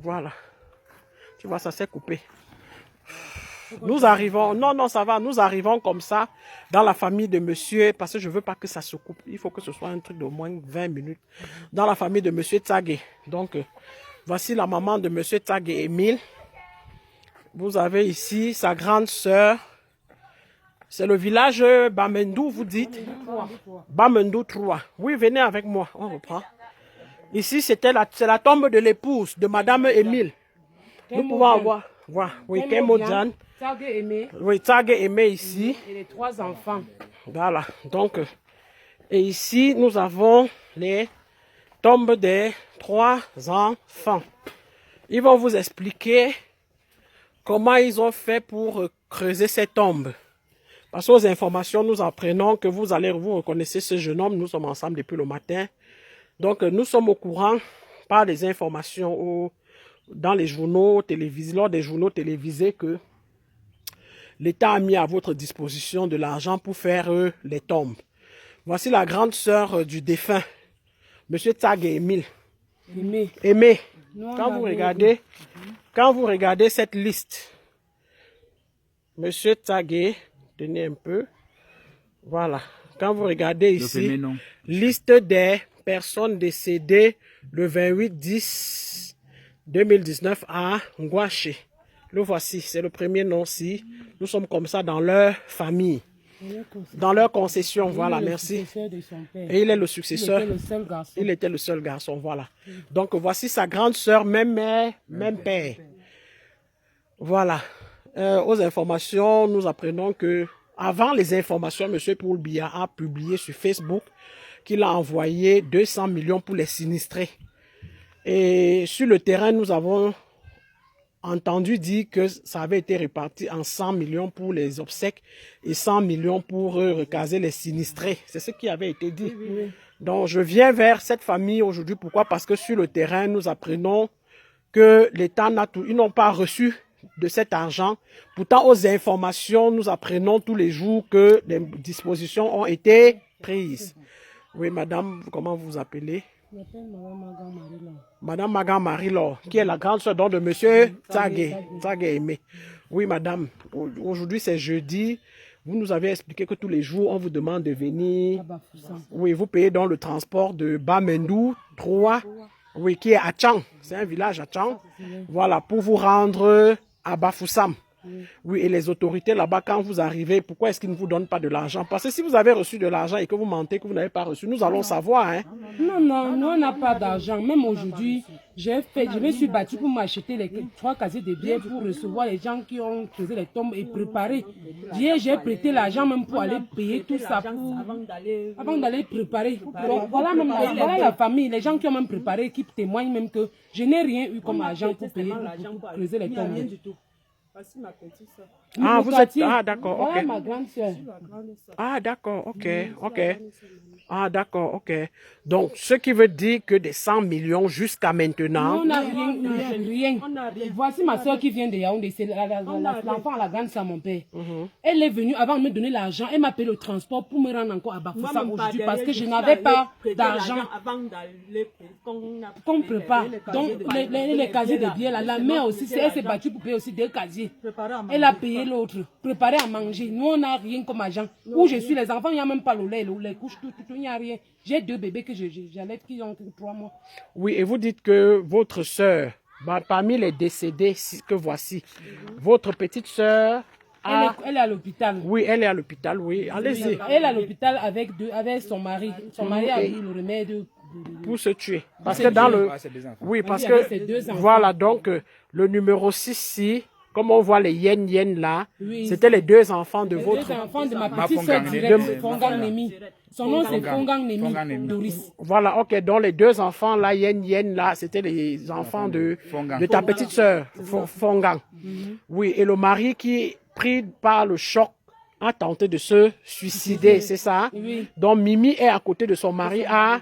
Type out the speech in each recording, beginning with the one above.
Voilà. Tu vois, ça s'est coupé. Nous arrivons, non, ça va, nous arrivons comme ça dans la famille de monsieur, parce que je veux pas que ça se coupe. Il faut que ce soit un truc d'au moins 20 minutes. Dans la famille de monsieur Tsagé. Donc, voici la maman de monsieur Tsagé Émile. Vous avez ici sa grande sœur. C'est le village Bamendou, vous dites? Bamendou 3. Oui, venez avec moi, on reprend. Ici, c'est la tombe de l'épouse de madame Émile. Nous pouvons voir, oui, Kemodjan. Tsagé Aimé. Oui, Tsagé Aimé ici. Et les 3 enfants. Voilà, donc, et ici, nous avons les tombes des 3 enfants. Ils vont vous expliquer comment ils ont fait pour creuser ces tombes. Parce qu'aux informations, nous apprenons que vous reconnaissez ce jeune homme. Nous sommes ensemble depuis le matin. Donc, nous sommes au courant par les informations dans les journaux télévisés, lors des journaux télévisés, que l'État a mis à votre disposition de l'argent pour faire les tombes. Voici la grande sœur du défunt, monsieur Tsagé Émile. Aimé. Quand vous regardez cette liste, monsieur Tsagé, tenez un peu, voilà. Quand vous regardez ici, liste des personnes décédées le 28-10-2019 à Ngouaché. Le voici, c'est le premier nom-ci. Nous sommes comme ça dans leur famille, dans leur concession, voilà, merci. Et il est le successeur. Il était le seul garçon, voilà. Donc voici sa grande sœur, même mère, même père. Voilà. Aux informations, nous apprenons que, avant les informations, M. Paul Biya a publié sur Facebook qu'il a envoyé 200 millions pour les sinistrés. Et sur le terrain, nous avons entendu dire que ça avait été réparti en 100 millions pour les obsèques et 100 millions pour recaser les sinistrés. C'est ce qui avait été dit. Donc, je viens vers cette famille aujourd'hui. Pourquoi? Parce que sur le terrain, nous apprenons que l'État ils n'ont pas reçu de cet argent. Pourtant, aux informations, nous apprenons tous les jours que les dispositions ont été prises. Oui, madame, comment vous vous appelez? Je m'appelle Madame Magan Marie-Laure, qui est la grande sœur de monsieur Tsagé Aimé. Oui, madame, aujourd'hui c'est jeudi. Vous nous avez expliqué que tous les jours, on vous demande de venir. Oui, vous payez donc le transport de Bamendou 3, oui, qui est à Tchang. C'est un village à Tchang. Voilà, pour vous rendre à Bafoussam. Oui, et les autorités là-bas, quand vous arrivez, pourquoi est-ce qu'ils ne vous donnent pas de l'argent? Parce que si vous avez reçu de l'argent et que vous mentez, que vous n'avez pas reçu, nous allons savoir. Hein? Non, nous on n'a pas d'argent. Même aujourd'hui, je me suis battue pour m'acheter les 3 casiers de billets pour recevoir les gens qui ont creusé les tombes et préparer. J'ai prêté l'argent même pour aller payer tout ça avant d'aller préparer. Donc, voilà la famille, les gens qui ont même préparé, qui témoignent même que je n'ai rien eu comme argent pour payer, pour creuser les tombes. Voici ma petite soeur. Ah, vous êtes... Ah, d'accord, ok. Voilà ma grande soeur. Ah, d'accord, ok. Ah, d'accord, ok. Donc, ce qui veut dire que des 100 millions jusqu'à maintenant... On n'a rien. Voici ma soeur qui vient de Yaoundé. C'est l'enfant à la grande soeur, mon père. Elle est venue avant de me donner l'argent. Elle m'a payé le transport pour me rendre encore à Bafoussam aujourd'hui parce que je n'avais pas d'argent qu'on prépare. Donc, les casiers de billets, la mère aussi, elle s'est battue pour payer aussi 2 casiers. Elle a payé l'autre. Préparer à manger. Nous, on n'a rien comme argent. Où je suis, les enfants, il n'y a même pas le lait, les couches, tout, il n'y a rien. J'ai 2 bébés que j'allais qui ont 3 mois. Oui, et vous dites que votre sœur, parmi les décédés que voici, votre petite sœur... Elle est à l'hôpital. Oui, elle est à l'hôpital, oui. Allez-y. Elle est à l'hôpital avec son mari. Son mari a eu le remède pour se tuer. Parce que dans le... Oui, parce que... Voilà, donc, le numéro 6 ici... Comme on voit les yen là, c'était les 2 enfants de votre... Les 2 enfants de ma petite soeur directe, Fongang Nemi. Son nom c'est Fongang Nemi, Doris. Voilà, ok, donc les 2 enfants là, yen là, c'était les enfants de ta petite soeur, Fongang. Oui, et le mari qui, pris par le choc, a tenté de se suicider, c'est ça? Oui. Donc Mimi est à côté de son mari à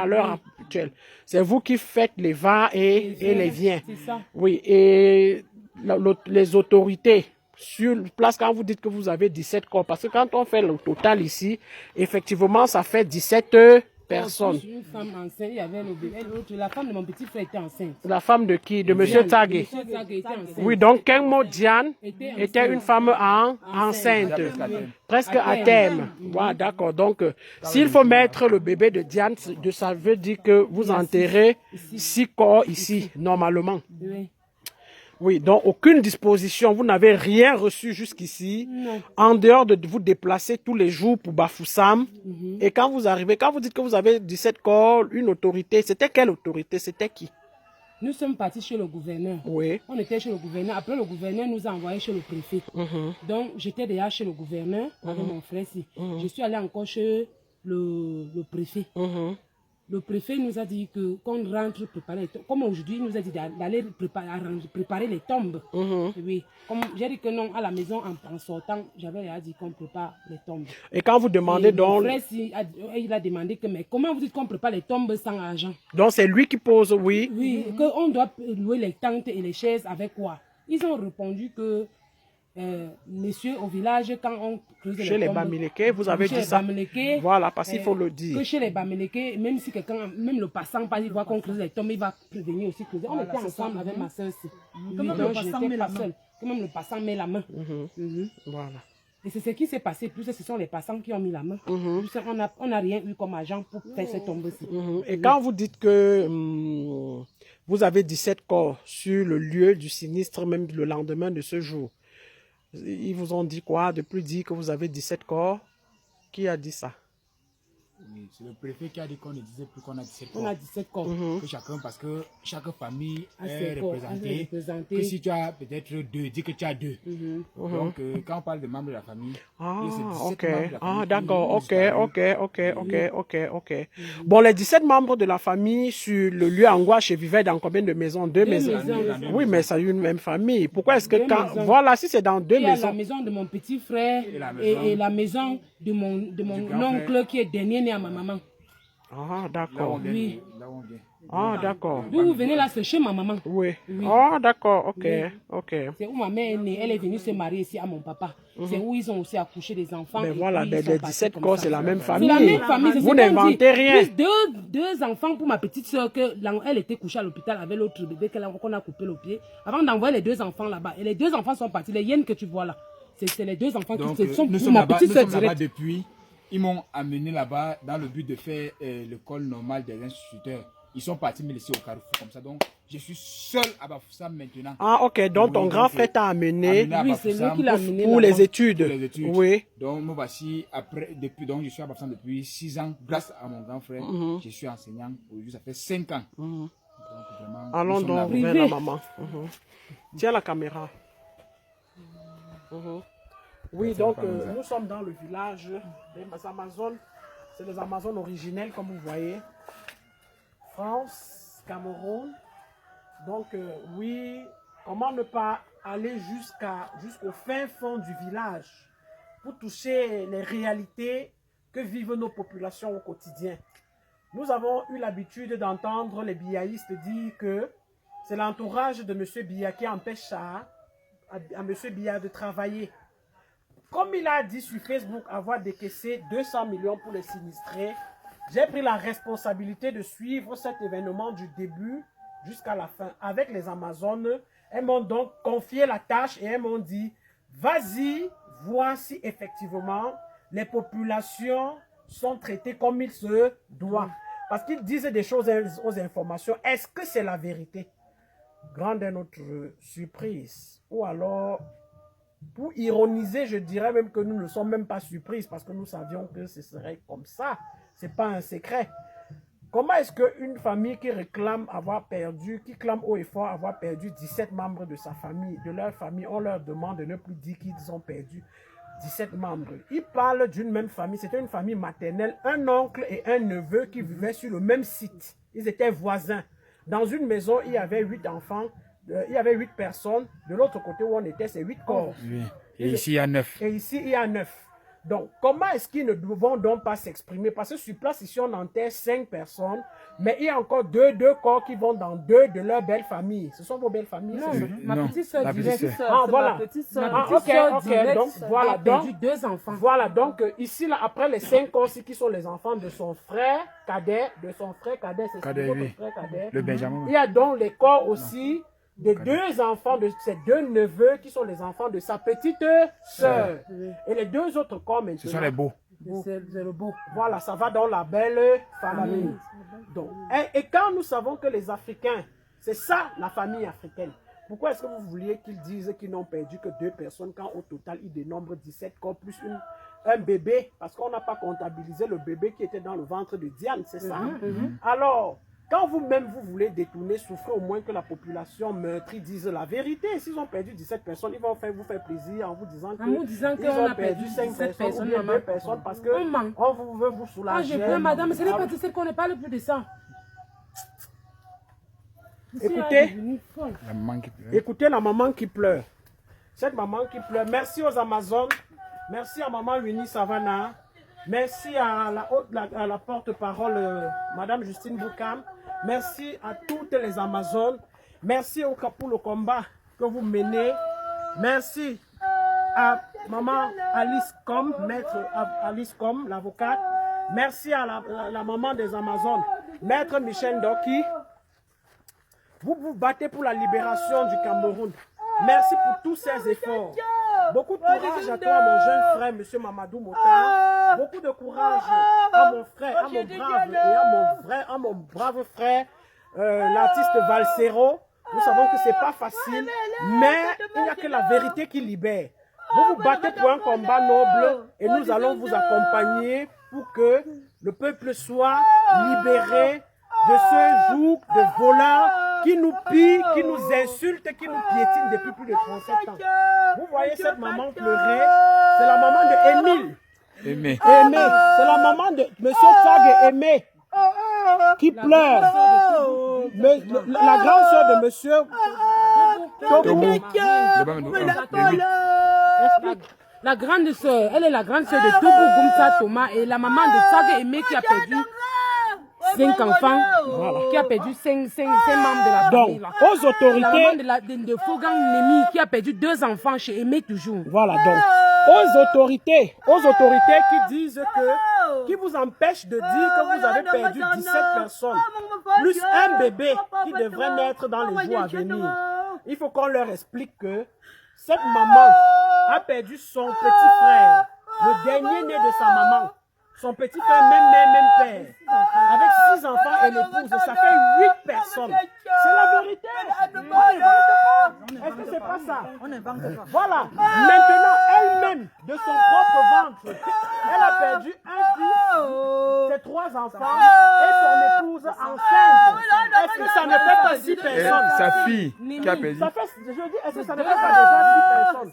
l'heure actuelle. C'est vous qui faites les va et les viens. C'est ça. Oui, et... les autorités sur place, quand vous dites que vous avez 17 corps, parce que quand on fait le total ici, effectivement, ça fait 17 personnes. Une femme enceinte, il y avait le bébé. La femme de mon petit frère était enceinte. La femme de qui? De Monsieur Tagué. Monsieur Tagué était enceinte. Oui, donc Kenmo Diane était une femme enceinte, presque à terme. Voilà, d'accord. Donc, s'il faut mettre le bébé de Diane, ça veut dire que vous enterrez 6 corps ici, normalement. Oui. Oui, donc aucune disposition, vous n'avez rien reçu jusqu'ici, en dehors de vous déplacer tous les jours pour Bafoussam. Et quand vous arrivez, quand vous dites que vous avez 17 corps, une autorité, c'était quelle autorité? C'était qui? Nous sommes partis chez le gouverneur. Oui. On était chez le gouverneur. Après, le gouverneur nous a envoyés chez le préfet. Donc, j'étais déjà chez le gouverneur avec mon frère ici. Je suis allée encore chez le préfet. Le préfet nous a dit que qu'on rentre préparer les tombes. Comme aujourd'hui, il nous a dit d'aller préparer les tombes. Oui. Comme j'ai dit que non, à la maison, en sortant, j'avais dit qu'on prépare les tombes. Et quand vous demandez donc... Mon frère, il a demandé que, mais comment vous dites qu'on prépare les tombes sans argent? Donc c'est lui qui pose, oui. Oui, qu'on doit louer les tentes et les chaises avec quoi? Ils ont répondu que... messieurs au village, quand on creuse chez les Bamileke, vous avez dit ça. Voilà, parce qu'il faut le dire. Que chez les Bamileke, même si quelqu'un, même le passant, pas il voit qu'on creuse les tombes, il va prévenir aussi creuser. On était ensemble avec ma soeur aussi. Donc je n'étais pas seule. Que même le passant met la main. Voilà. Et c'est ce qui s'est passé. Plus ce sont les passants qui ont mis la main. Plus on n'a rien eu comme agent pour faire cette tombe-ci. Et quand vous dites que vous avez 17 corps sur le lieu du sinistre, même le lendemain de ce jour, ils vous ont dit quoi? De plus dire que vous avez 17 corps? Qui a dit ça? Oui, c'est le préfet qui a dit qu'on ne disait plus qu'on a 17 corps. On a 17 corps. Que chacun, parce que chaque famille est corps, représentée. Que si tu as peut-être 2, dis que tu as 2. Donc, quand on parle de membres de la famille, ok. D'accord, ok. Bon, les 17 membres de la famille sur le lieu Angouache vivaient dans combien de maisons? 2 maisons. Oui, mais c'est une même famille. Pourquoi est-ce que quand... Voilà, si c'est dans 2 maisons... Il y a la maison de mon petit frère et la maison de mon oncle qui est dernier né à ma maman. Ah, d'accord. Oui. Ah, d'accord. D'où vous venez là, c'est chez ma maman. Oui. Ah, d'accord, ok. C'est où ma mère est née. Elle est venue se marier ici à mon papa. C'est où ils ont aussi accouché des enfants. Mais voilà, les 17 corps, c'est la même famille. C'est la même famille. Vous n'inventez rien. Plus deux enfants pour ma petite soeur, elle était couchée à l'hôpital avec l'autre bébé qu'on a coupé le pied. Avant d'envoyer les 2 enfants là-bas. Et les 2 enfants sont partis. Les hyènes que tu vois là, c'est les 2 enfants qui sont pour ma petite soeur directe. Depuis, ils m'ont amené là-bas dans le but de faire l'école normale des instituteurs. Ils sont partis me laisser au Carrefour comme ça. Donc, je suis seul à Bafoussam maintenant. Ah, ok. Donc, ton grand frère t'a amené oui, c'est lui qui l'a amené pour les études. Oui. Donc, moi, voici, donc, je suis à Bafoussam depuis 6 ans. Grâce à mon grand frère, je suis enseignant. Aujourd'hui, ça fait 5 ans. Donc, vraiment, allons donc vers la maman. Tiens la caméra. Oui, donc nous sommes dans le village des Amazones. C'est les Amazones originelles, comme vous voyez. France, Cameroun. Donc, oui, comment ne pas aller jusqu'au fin fond du village pour toucher les réalités que vivent nos populations au quotidien. Nous avons eu l'habitude d'entendre les biaïstes dire que c'est l'entourage de M. Biya qui empêche à M. Biya de travailler. Comme il a dit sur Facebook avoir décaissé 200 millions pour les sinistrés, j'ai pris la responsabilité de suivre cet événement du début jusqu'à la fin avec les Amazones. Elles m'ont donc confié la tâche et elles m'ont dit, vas-y, vois si effectivement les populations sont traitées comme il se doit. Parce qu'ils disent des choses aux informations. Est-ce que c'est la vérité? Grande est notre surprise. Ou alors, pour ironiser, je dirais même que nous ne sommes même pas surprises parce que nous savions que ce serait comme ça. Ce n'est pas un secret. Comment est-ce qu'une famille qui réclame avoir perdu, qui clame haut et fort avoir perdu 17 membres de sa famille, de leur famille, on leur demande de ne plus dire qu'ils ont perdu 17 membres. Ils parlent d'une même famille, c'était une famille maternelle, un oncle et un neveu qui vivaient sur le même site. Ils étaient voisins. Dans une maison, il y avait 8 enfants, il y avait 8 personnes. De l'autre côté où on était, c'est 8 corps. Oui. Et ici, il y a 9. Et ici, il y a 9. Donc, comment est-ce qu'ils ne vont donc pas s'exprimer? Parce que sur place, ici, on enterre 5 personnes, mais il y a encore deux corps qui vont dans 2 de leurs belles familles. Ce sont vos belles familles? Non, c'est ça? ma petite soeur la directe. petite Ah, voilà. Ma petite Ah, soeur ok, directe donc, voilà, a perdu donc, 2 enfants. voilà, donc, ici, là, après les 5 corps qui sont les enfants de son frère cadet, c'est Cadet, votre oui. frère cadet. Le Benjamin. Il y a donc les corps aussi de 2 enfants, de ces 2 neveux qui sont les enfants de sa petite sœur. Et les 2 autres corps maintenant. Ce sont les beaux. C'est le beau. Voilà, ça va dans la belle famille. Donc, et quand nous savons que les Africains, c'est ça la famille africaine, pourquoi est-ce que vous vouliez qu'ils disent qu'ils n'ont perdu que 2 personnes quand au total ils dénombrent 17 corps plus un bébé? Parce qu'on n'a pas comptabilisé le bébé qui était dans le ventre de Diane, c'est ça? Alors, quand vous-même vous voulez détourner, souffrez au moins que la population meurtrie dise la vérité. S'ils ont perdu 17 personnes, ils vont vous faire plaisir en vous disant qu'ils ont perdu 5 personnes ou bien 2 personnes parce que on veut vous Quand soulager. je pleure, madame, ce n'est pas 17 qu'on ne parle plus de ça. Écoutez la maman qui pleure. Cette maman qui pleure. Merci aux Amazones. Merci à maman Winnie Savannah. Merci à la porte-parole, Madame Justine Boukam. Merci à toutes les Amazones. Merci pour le combat que vous menez. Merci à maman Alice Com, maître Alice Com, l'avocate. Merci à la maman des Amazones, maître Michel Doki. Vous vous battez pour la libération du Cameroun. Merci pour tous ces efforts. Beaucoup de courage à toi, mon jeune frère, M. Mamadou Mota. Beaucoup de courage à mon frère, à mon brave frère, l'artiste Valsero. Nous savons que ce n'est pas facile, mais il n'y a que la vérité qui libère. Vous vous battez pour un combat noble et nous allons vous accompagner pour que le peuple soit libéré de ce joug de voleurs qui nous pillent, qui nous insultent, qui nous piétinent depuis plus de 37 ans. Vous voyez cette maman pleurer, c'est la maman de Émile. Aimé. C'est la maman de M. Tchag Aimé qui pleure. La grande soeur de M. La grande soeur, elle est la grande soeur de Toubou Goumsa Thomas et la maman de Tchag Aimé qui a perdu 5 enfants, qui a perdu 5 membres de la famille. Donc, aux autorités. La maman de Fogang Nemi qui a perdu 2 enfants chez Aimé toujours. Voilà, donc, aux autorités qui disent que, qui vous empêchent de dire que vous avez perdu 17 personnes, plus un bébé qui devrait naître dans les jours à venir. Il faut qu'on leur explique que cette maman a perdu son petit frère, le dernier né de sa maman. Son petit frère, même père, avec 6 enfants et l'épouse, ça fait 8 personnes. C'est la vérité. On n'invente pas. Est-ce que c'est pas ça? On n'invente pas. Voilà. Maintenant, elle-même, de son propre ventre, elle a perdu un fils, ses 3 enfants et son épouse enceinte. Est-ce que ça ne fait pas 6 personnes? Sa fille qui a perdu. Ça fait, je dis, est-ce que ça ne fait pas déjà 6 personnes?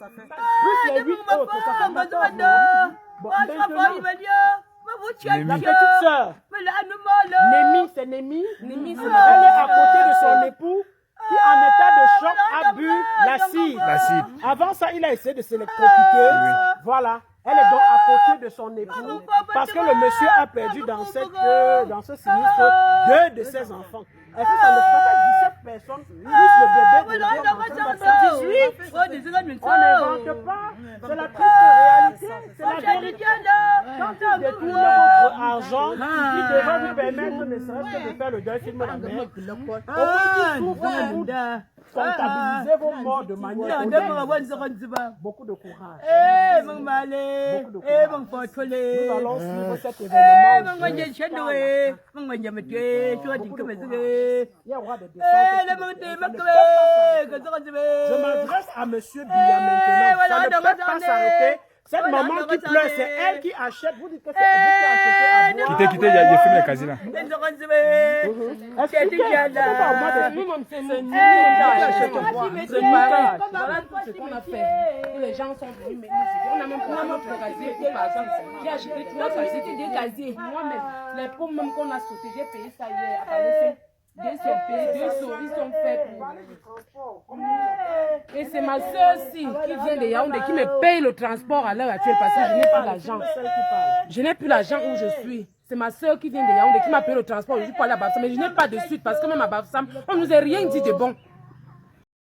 Plus les 8 autres, ça fait 14. Bon, maintenant, la petite sœur, Némi, c'est Némi. Elle est à côté de son époux qui, en état de choc, a bu l'acide. Avant ça, il a essayé de s'électrocuter. Voilà. Elle est donc à côté de son époux parce que le monsieur a perdu dans ce sinistre 2 de ses enfants. Est-ce que ça ne fait pas 17 personnes plus le bébé de On n'invente pas. C'est la triste réalité. C'est la vérité. Quand ils détournent votre argent qui devrait vous permettre ne serait-ce que de faire le deuil film de la mère, au moins vous comptabilisez vos morts de manière honnête. Beaucoup de courage. Nous allons suivre cet événement. Il y aura des descentes. Je m'adresse à M. Biya maintenant. Ça ne peut pas s'arrêter. Cette maman qui pleure, c'est elle qui achète. Vous dites que c'est vous qui achetez à boire. Quittez, il y a filmé les casiers là. Voilà tout ce qu'on a fait. Les gens sont venus, on a même pas notre casier. Par exemple, j'ai acheté 3 casiers. Moi-même, les pommes même qu'on a sautées, j'ai payé ça hier à Palais. Deux sont payés, deux sont faits pour... Et c'est ma soeur-ci qui vient de Yaoundé qui me paye le transport à l'heure actuelle parce que je n'ai pas l'argent. Je n'ai plus l'argent où je suis. C'est ma soeur qui vient de Yaoundé qui m'a payé le transport aujourd'hui pour aller à Bafoussam. Mais je n'ai pas de suite parce que même à Bafoussam, on ne nous a rien dit de bon.